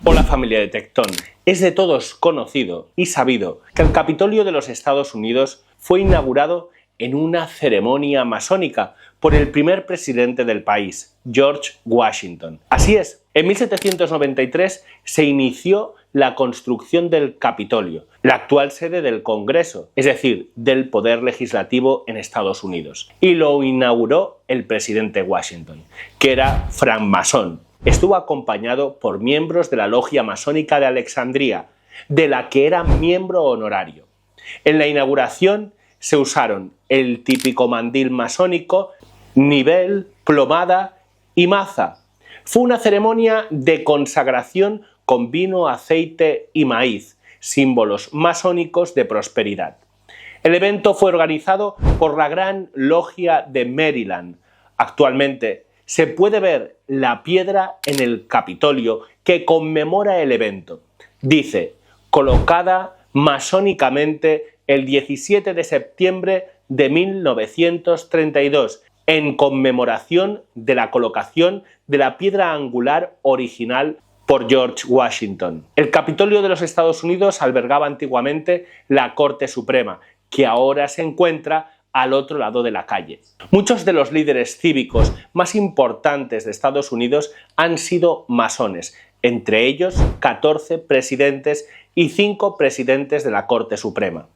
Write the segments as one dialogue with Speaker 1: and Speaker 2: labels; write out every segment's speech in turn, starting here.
Speaker 1: Hola familia de Tectón. Es de todos conocido y sabido que el Capitolio de los Estados Unidos fue inaugurado en una ceremonia masónica por el primer presidente del país, George Washington. Así es, en 1793 se inició la construcción del Capitolio, la actual sede del Congreso, es decir, del poder legislativo en Estados Unidos. Y lo inauguró el presidente Washington, que era francmasón. Estuvo acompañado por miembros de la Logia Masónica de Alexandria, de la que era miembro honorario. En la inauguración se usaron el típico mandil masónico, nivel, plomada y maza. Fue una ceremonia de consagración con vino, aceite y maíz, símbolos masónicos de prosperidad. El evento fue organizado por la Gran Logia de Maryland. Actualmente se puede ver la piedra en el Capitolio que conmemora el evento. Dice, colocada masónicamente el 17 de septiembre de 1932, en conmemoración de la colocación de la piedra angular original por George Washington. El Capitolio de los Estados Unidos albergaba antiguamente la Corte Suprema, que ahora se encuentra al otro lado de la calle. Muchos de los líderes cívicos más importantes de Estados Unidos han sido masones, entre ellos 14 presidentes y 5 presidentes de la Corte Suprema.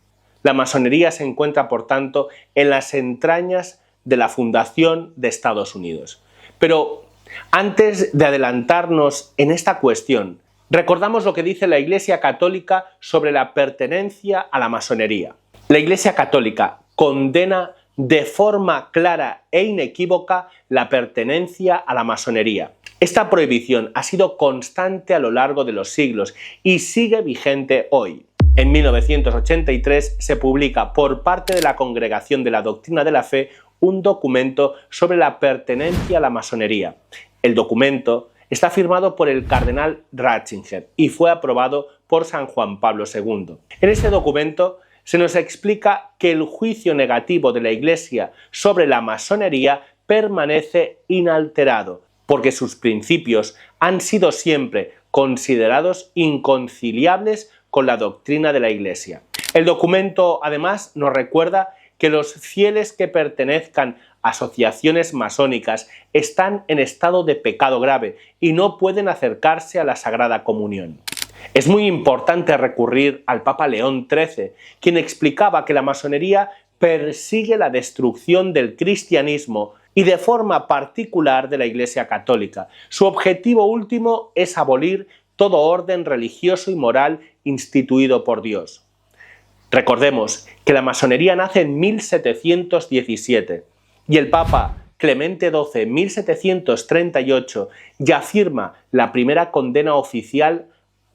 Speaker 1: La masonería se encuentra, por tanto, en las entrañas de la fundación de Estados Unidos. Pero antes de adelantarnos en esta cuestión, recordamos lo que dice la Iglesia Católica sobre la pertenencia a la masonería. La Iglesia Católica condena de forma clara e inequívoca la pertenencia a la masonería. Esta prohibición ha sido constante a lo largo de los siglos y sigue vigente hoy. En 1983 se publica por parte de la Congregación de la Doctrina de la Fe un documento sobre la pertenencia a la masonería. El documento está firmado por el cardenal Ratzinger y fue aprobado por San Juan Pablo II. En este documento se nos explica que el juicio negativo de la Iglesia sobre la masonería permanece inalterado, porque sus principios han sido siempre considerados inconciliables con la doctrina de la Iglesia. El documento, además, nos recuerda que los fieles que pertenezcan a asociaciones masónicas están en estado de pecado grave y no pueden acercarse a la Sagrada Comunión. Es muy importante recurrir al Papa León XIII, quien explicaba que la masonería persigue la destrucción del cristianismo y de forma particular de la Iglesia Católica. Su objetivo último es abolir todo orden religioso y moral instituido por Dios. Recordemos que la masonería nace en 1717 y el Papa Clemente XII en 1738 ya firma la primera condena oficial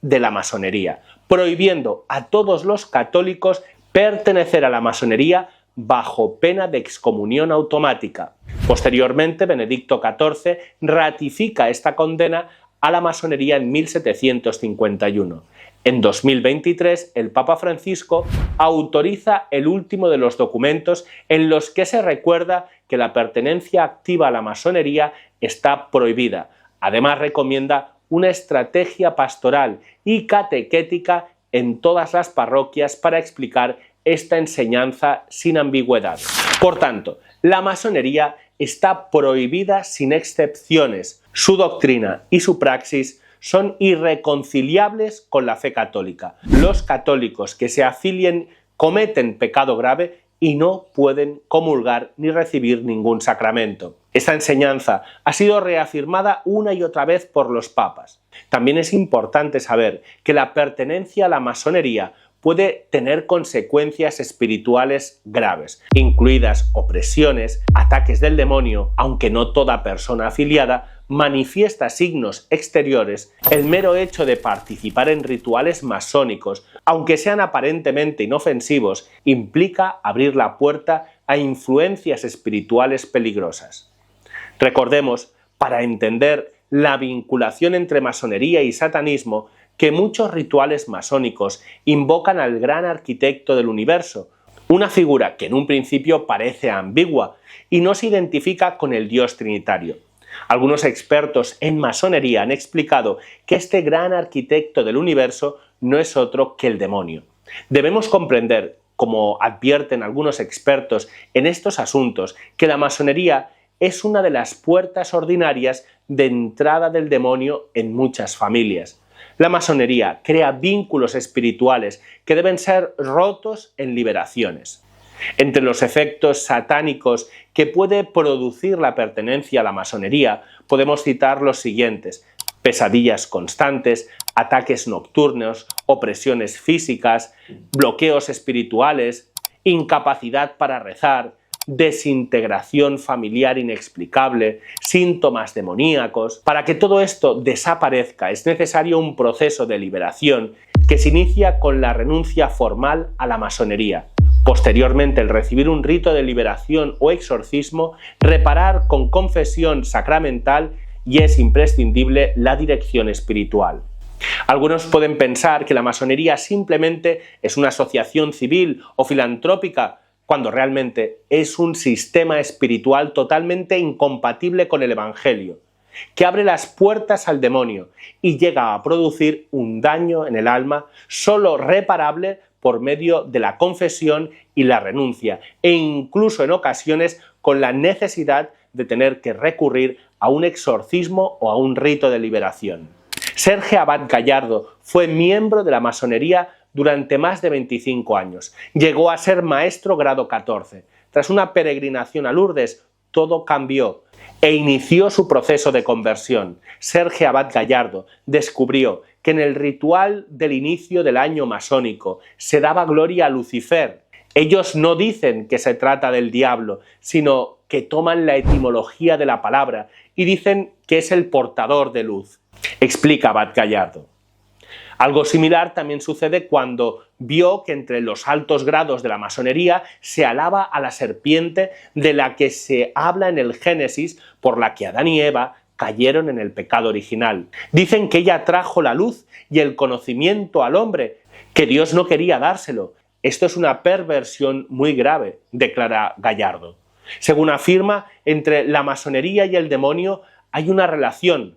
Speaker 1: de la masonería, prohibiendo a todos los católicos pertenecer a la masonería bajo pena de excomunión automática. Posteriormente, Benedicto XIV ratifica esta condena a la masonería en 1751. En 2023, el Papa Francisco autoriza el último de los documentos en los que se recuerda que la pertenencia activa a la masonería está prohibida. Además, recomienda una estrategia pastoral y catequética en todas las parroquias para explicar esta enseñanza sin ambigüedad. Por tanto, la masonería está prohibida sin excepciones. Su doctrina y su praxis son irreconciliables con la fe católica. Los católicos que se afilien cometen pecado grave y no pueden comulgar ni recibir ningún sacramento. Esta enseñanza ha sido reafirmada una y otra vez por los papas. También es importante saber que la pertenencia a la masonería puede tener consecuencias espirituales graves, incluidas opresiones, ataques del demonio, aunque no toda persona afiliada manifiesta signos exteriores. El mero hecho de participar en rituales masónicos, aunque sean aparentemente inofensivos, implica abrir la puerta a influencias espirituales peligrosas. Recordemos, para entender la vinculación entre masonería y satanismo, que muchos rituales masónicos invocan al gran arquitecto del universo, una figura que en un principio parece ambigua y no se identifica con el Dios trinitario. Algunos expertos en masonería han explicado que este gran arquitecto del universo no es otro que el demonio. Debemos comprender, como advierten algunos expertos en estos asuntos, que la masonería es una de las puertas ordinarias de entrada del demonio en muchas familias. La masonería crea vínculos espirituales que deben ser rotos en liberaciones. Entre los efectos satánicos que puede producir la pertenencia a la masonería podemos citar los siguientes: pesadillas constantes, ataques nocturnos, opresiones físicas, bloqueos espirituales, incapacidad para rezar, desintegración familiar inexplicable, síntomas demoníacos. Para que todo esto desaparezca es necesario un proceso de liberación que se inicia con la renuncia formal a la masonería. Posteriormente, el recibir un rito de liberación o exorcismo, reparar con confesión sacramental y es imprescindible la dirección espiritual. Algunos pueden pensar que la masonería simplemente es una asociación civil o filantrópica, cuando realmente es un sistema espiritual totalmente incompatible con el Evangelio, que abre las puertas al demonio y llega a producir un daño en el alma solo reparable por medio de la confesión y la renuncia, e incluso en ocasiones con la necesidad de tener que recurrir a un exorcismo o a un rito de liberación. Serge Abad Gallardo fue miembro de la masonería durante más de 25 años. Llegó a ser maestro grado 14. Tras una peregrinación a Lourdes, todo cambió e inició su proceso de conversión. Serge Abad Gallardo descubrió que en el ritual del inicio del año masónico se daba gloria a Lucifer. Ellos no dicen que se trata del diablo, sino que toman la etimología de la palabra y dicen que es el portador de luz. Explica Abad Gallardo. Algo similar también sucede cuando vio que entre los altos grados de la masonería se alaba a la serpiente de la que se habla en el Génesis, por la que Adán y Eva cayeron en el pecado original. Dicen que ella trajo la luz y el conocimiento al hombre, que Dios no quería dárselo. Esto es una perversión muy grave, declara Gallardo. Según afirma, entre la masonería y el demonio hay una relación,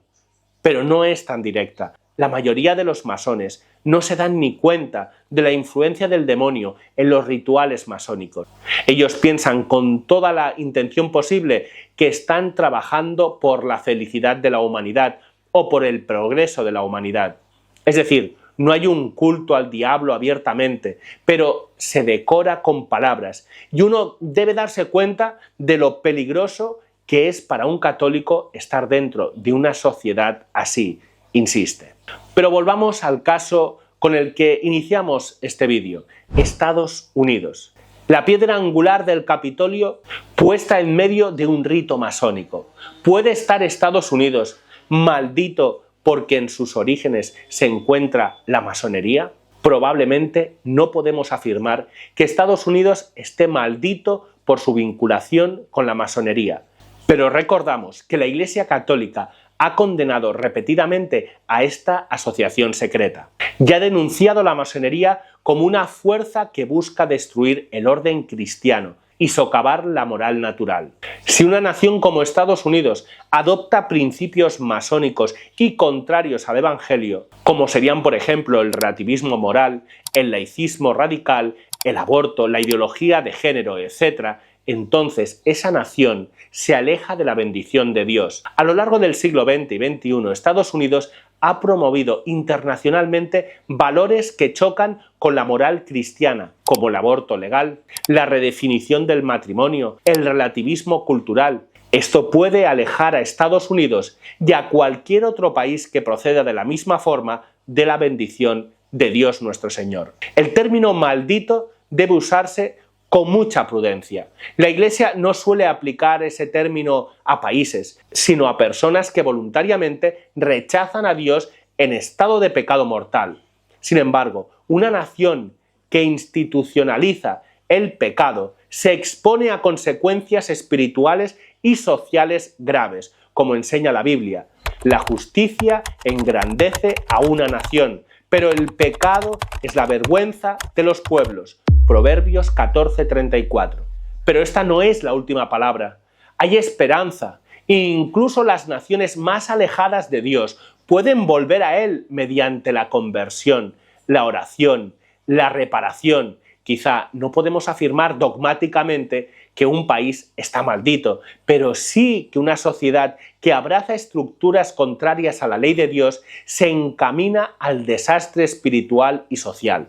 Speaker 1: pero no es tan directa. La mayoría de los masones no se dan ni cuenta de la influencia del demonio en los rituales masónicos. Ellos piensan con toda la intención posible que están trabajando por la felicidad de la humanidad o por el progreso de la humanidad. Es decir, no hay un culto al diablo abiertamente, pero se decora con palabras, y uno debe darse cuenta de lo peligroso que es para un católico estar dentro de una sociedad así, insiste. Pero volvamos al caso con el que iniciamos este vídeo: Estados Unidos. La piedra angular del Capitolio puesta en medio de un rito masónico. ¿Puede estar Estados Unidos maldito porque en sus orígenes se encuentra la masonería? Probablemente no podemos afirmar que Estados Unidos esté maldito por su vinculación con la masonería. Pero recordamos que la Iglesia Católica ha condenado repetidamente a esta asociación secreta. Ya ha denunciado la masonería como una fuerza que busca destruir el orden cristiano y socavar la moral natural. Si una nación como Estados Unidos adopta principios masónicos y contrarios al Evangelio, como serían por ejemplo el relativismo moral, el laicismo radical, el aborto, la ideología de género, etc., entonces esa nación se aleja de la bendición de Dios. A lo largo del siglo XX y XXI, Estados Unidos ha promovido internacionalmente valores que chocan con la moral cristiana, como el aborto legal, la redefinición del matrimonio, el relativismo cultural. Esto puede alejar a Estados Unidos y a cualquier otro país que proceda de la misma forma de la bendición de Dios nuestro Señor. El término maldito debe usarse con mucha prudencia. La Iglesia no suele aplicar ese término a países, sino a personas que voluntariamente rechazan a Dios en estado de pecado mortal. Sin embargo, una nación que institucionaliza el pecado se expone a consecuencias espirituales y sociales graves, como enseña la Biblia. La justicia engrandece a una nación, pero el pecado es la vergüenza de los pueblos. Proverbios 14:34. Pero esta no es la última palabra. Hay esperanza Incluso las naciones más alejadas de Dios pueden volver a Él mediante la conversión, la oración, la reparación. Quizá no podemos afirmar dogmáticamente que un país está maldito, pero sí que una sociedad que abraza estructuras contrarias a la ley de Dios se encamina al desastre espiritual y social.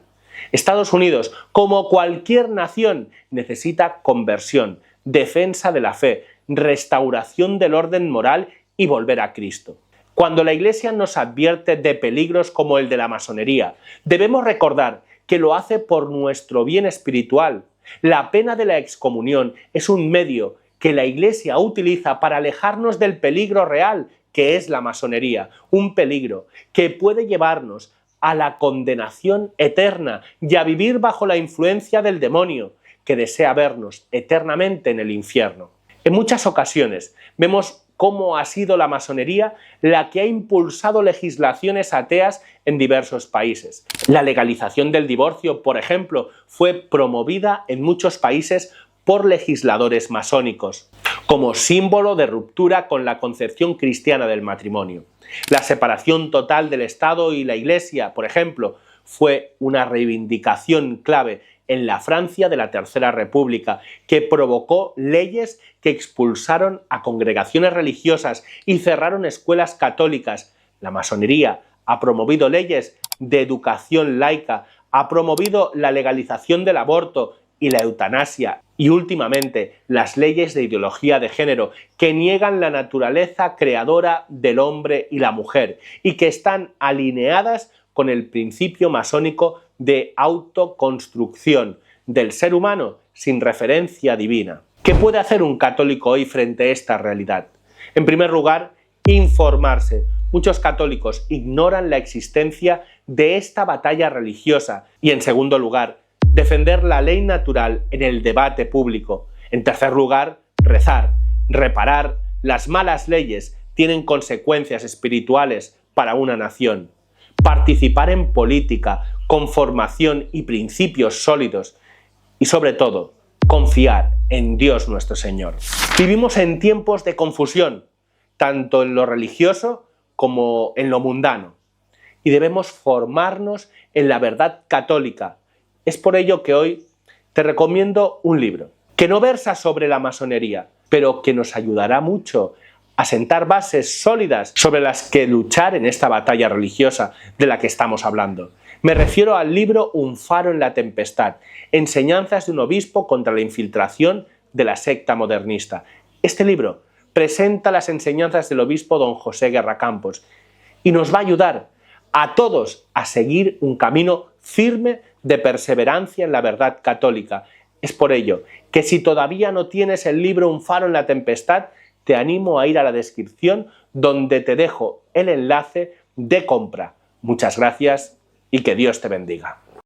Speaker 1: Estados Unidos, como cualquier nación, necesita conversión, defensa de la fe, restauración del orden moral y volver a Cristo. Cuando la Iglesia nos advierte de peligros como el de la masonería, debemos recordar que lo hace por nuestro bien espiritual. La pena de la excomunión es un medio que la Iglesia utiliza para alejarnos del peligro real, que es la masonería, un peligro que puede llevarnos a la condenación eterna y a vivir bajo la influencia del demonio, que desea vernos eternamente en el infierno. En muchas ocasiones vemos cómo ha sido la masonería la que ha impulsado legislaciones ateas en diversos países. La legalización del divorcio, por ejemplo, fue promovida en muchos países por legisladores masónicos, como símbolo de ruptura con la concepción cristiana del matrimonio. La separación total del Estado y la Iglesia, por ejemplo, fue una reivindicación clave en la Francia de la Tercera República, que provocó leyes que expulsaron a congregaciones religiosas y cerraron escuelas católicas. La masonería ha promovido leyes de educación laica, ha promovido la legalización del aborto y la eutanasia, y últimamente las leyes de ideología de género que niegan la naturaleza creadora del hombre y la mujer y que están alineadas con el principio masónico de autoconstrucción del ser humano sin referencia divina. ¿Qué puede hacer un católico hoy frente a esta realidad? En primer lugar, informarse. Muchos católicos ignoran la existencia de esta batalla religiosa. Y en segundo lugar, defender la ley natural en el debate público. En tercer lugar, rezar. Reparar las malas leyes tienen consecuencias espirituales para una nación. Participar en política, con formación y principios sólidos. Y sobre todo, confiar en Dios nuestro Señor. Vivimos en tiempos de confusión, tanto en lo religioso como en lo mundano. Y debemos formarnos en la verdad católica. Es por ello que hoy te recomiendo un libro que no versa sobre la masonería, pero que nos ayudará mucho a sentar bases sólidas sobre las que luchar en esta batalla religiosa de la que estamos hablando. Me refiero al libro Un faro en la tempestad, enseñanzas de un obispo contra la infiltración de la secta modernista. Este libro presenta las enseñanzas del obispo don José Guerra Campos y nos va a ayudar a todos a seguir un camino firme de perseverancia en la verdad católica. Es por ello que si todavía no tienes el libro Un faro en la tempestad, te animo a ir a la descripción donde te dejo el enlace de compra. Muchas gracias y que Dios te bendiga.